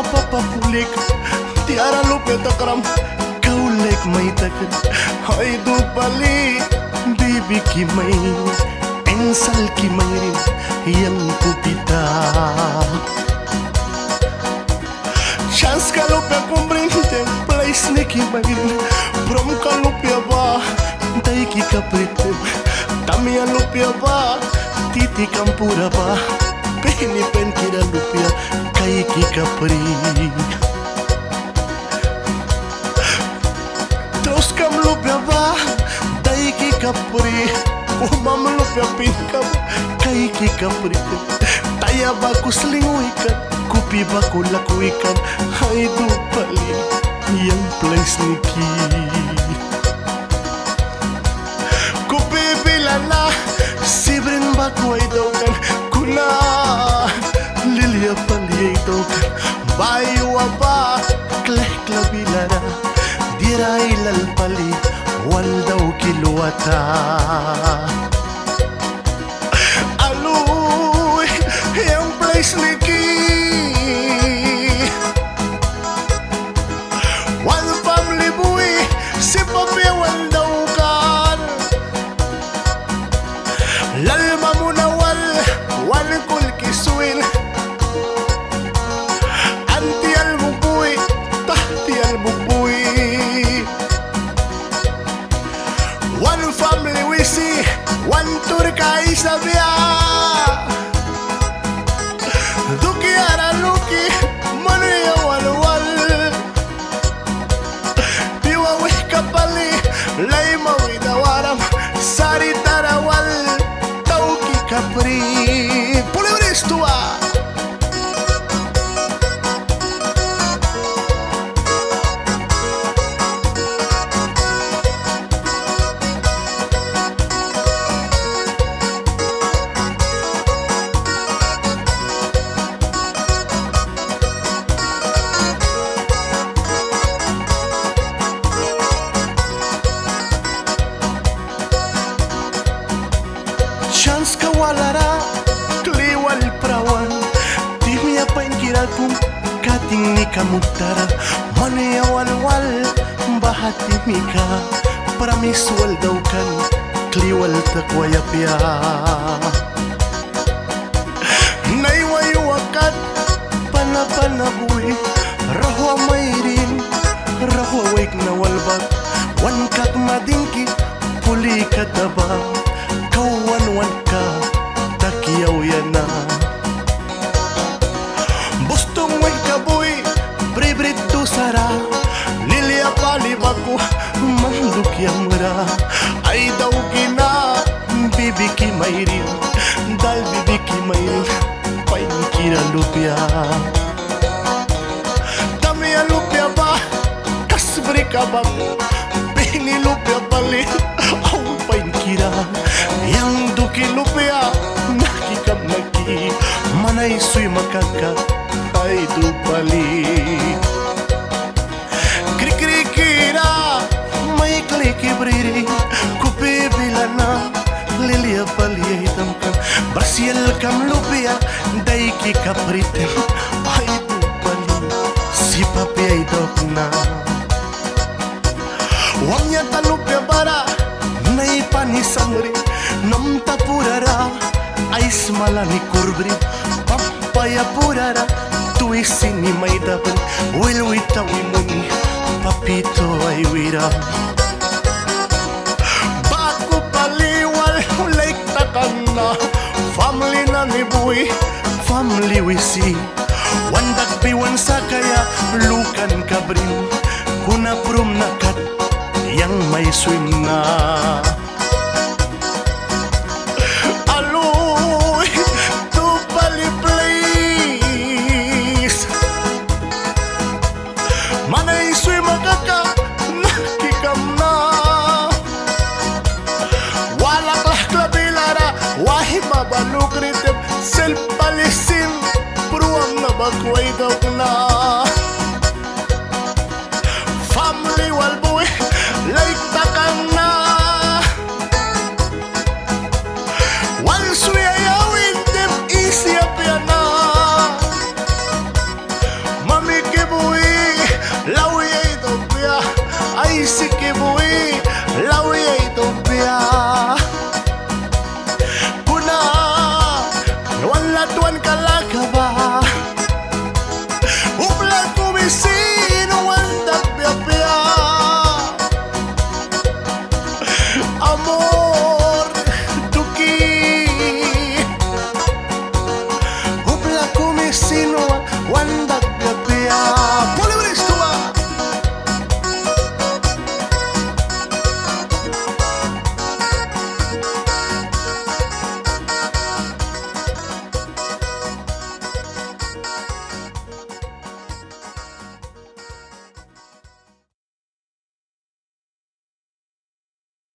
mama papa pulik tiara lupe takram kaulek may takran ay dupali bibi ki may ensal ki may rin yang kupita chance ka lupe kumbrinte place ni ki may rin prom ka lupe ba day ki kapritem tamia lupe ba titi kampura ba peni pen kira lupe kay ki kapri terus kam lupe ba day ki kapri umam lupe pinkam kay ki kapri taya ba kuslinguikan kupi ba kulakuikan hay dupali yang place ni ki kupi bilala sibrin ba kuay daw kan kuna lilia pali daw kan bayu ba klek labilara diray lalpali wal daw kiluwata aluy yung place ni ki one family boy si papi wal daw kan lalma mo na wal kul kiswil anti albubuy tahti albubuy one family we see one turka isabia duki ara luki manuya wal piwa wih kapali laima widawaram sari tarawal tauki kapri pulibris tua chance kawalara kliwal prawan timya pankirakum kating ni kamutara mane wal bahati mika pramis wal daw kan kliwal takwaya pia naiwayu wakat panapanabuy rahwa mayrin rahwa wake na walbag wan kak madingki puli katabang kawan ka takiyaw yan na bustong way kaboy bribrit tu sara lilia palibaku manduk yang mera ay daw gina bibi ki mayrin dal bibi ki mayrin pain kira lupia tamia lupia ba kasbri kabang bini lupia pali aw pain kira yang duki lupia nakikam naki manay suy makaka ay dupali kri kira may kliki briri kupi bilana lilia pali hitam kan Brasil kam lupia day ki kapritem ay dupali si papi ay dokna wamnya talupia bara nay panisamri nam tapurara ais malani kurbri papaya purara tu isini may dapan will wita wimuni papito ay wira baku paliwal like takana family na ni buwi family we see wandak piwan sakaya lukan kabrin kuna prum nakat yang may swim na baluk ritip sel palisim pruang na bakway daw na family walboy like takang na once we ayawin them easy up yan na mami ऐसे के वो